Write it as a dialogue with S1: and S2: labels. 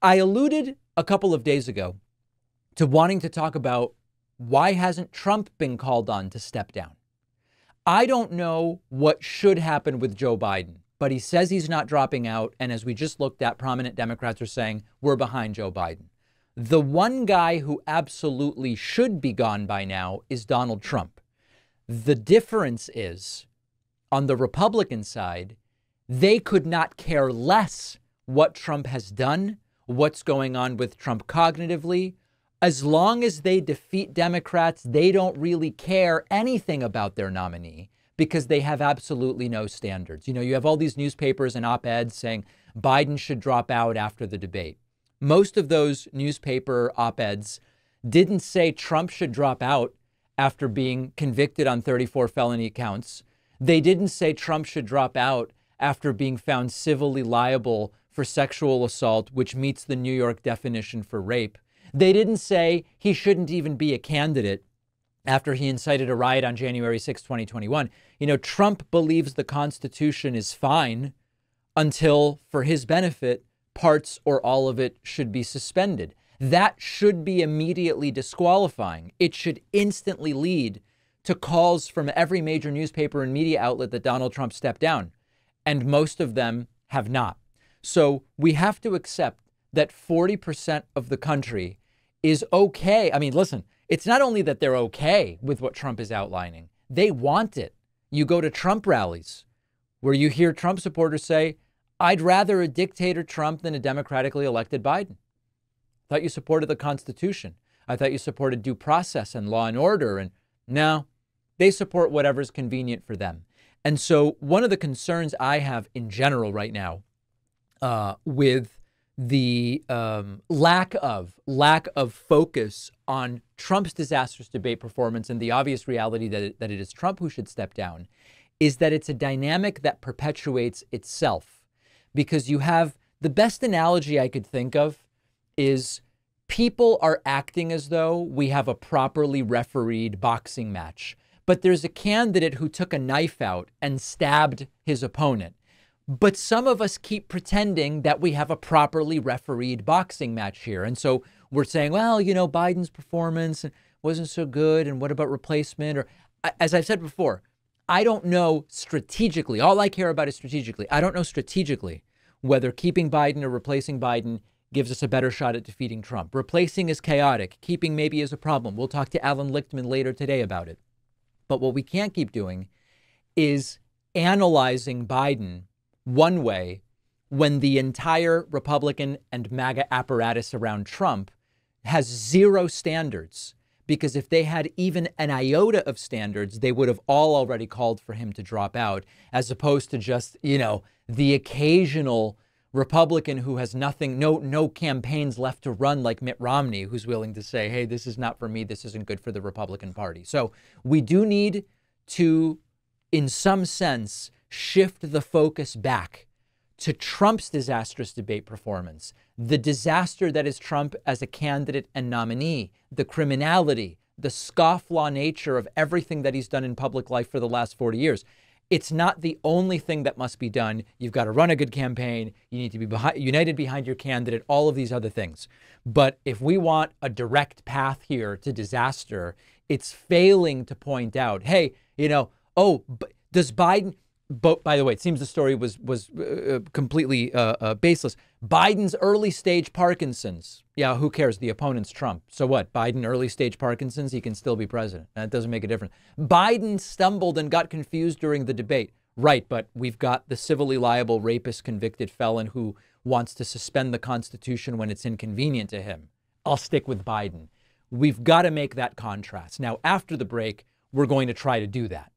S1: I alluded a couple of days ago to wanting to talk about why hasn't Trump been called on to step down? I don't know what should happen with Joe Biden, but he says he's not dropping out. And as we just looked at, prominent Democrats are saying we're behind Joe Biden. The one guy who absolutely should be gone by now is Donald Trump. The difference is, on the Republican side, they could not care less what Trump has done, what's going on with Trump cognitively. As long as they defeat Democrats, they don't really care anything about their nominee because they have absolutely no standards. You know, you have all these newspapers and op-eds saying Biden should drop out after the debate. Most of those newspaper op-eds didn't say Trump should drop out after being convicted on 34 felony counts. They didn't say Trump should drop out after being found civilly liable for sexual assault, which meets the New York definition for rape. They didn't say he shouldn't even be a candidate after he incited a riot on January 6, 2021. You know, Trump believes the Constitution is fine until, for his benefit, parts or all of it should be suspended. That should be immediately disqualifying. It should instantly lead to calls from every major newspaper and media outlet that Donald Trump step down. And most of them have not. So we have to accept that 40% of the country is okay. I mean, listen, it's not only that they're okay with what Trump is outlining, they want it. You go to Trump rallies where you hear Trump supporters say, I'd rather a dictator Trump than a democratically elected Biden. I thought you supported the Constitution. I thought you supported due process and law and order. And no, they support whatever's convenient for them. And so one of the concerns I have in general right now with the lack of focus on Trump's disastrous debate performance and the obvious reality that it is Trump who should step down is that it's a dynamic that perpetuates itself. Because you have the best analogy I could think of is people are acting as though we have a properly refereed boxing match, but there's a candidate who took a knife out and stabbed his opponent. But some of us keep pretending that we have a properly refereed boxing match here. And so we're saying, well, you know, Biden's performance wasn't so good. And what about replacement? Or as I've said before, I don't know strategically. All I care about is strategically. I don't know strategically whether keeping Biden or replacing Biden gives us a better shot at defeating Trump. Replacing is chaotic. Keeping maybe is a problem. We'll talk to Alan Lichtman later today about it. But what we can't keep doing is analyzing Biden one way when the entire Republican and MAGA apparatus around Trump has zero standards. Because if they had even an iota of standards, they would have all already called for him to drop out, as opposed to just, you know, the occasional Republican who has nothing, no campaigns left to run, like Mitt Romney, who's willing to say, hey, this is not for me. This isn't good for the Republican Party. So we do need to, in some sense, shift the focus back to Trump's disastrous debate performance, the disaster that is Trump as a candidate and nominee, the criminality, the scofflaw nature of everything that he's done in public life for the last 40 years. It's not the only thing that must be done. You've got to run a good campaign. You need to be united behind your candidate, all of these other things. But if we want a direct path here to disaster, it's failing to point out, hey, you know, does Biden... But by the way, it seems the story was completely baseless. Biden's early stage Parkinson's. Yeah, who cares? The opponent's Trump. So what? Biden early stage Parkinson's, he can still be president. That doesn't make a difference. Biden stumbled and got confused during the debate. Right, but we've got the civilly liable rapist convicted felon who wants to suspend the Constitution when it's inconvenient to him. I'll stick with Biden. We've got to make that contrast. Now, after the break, we're going to try to do that.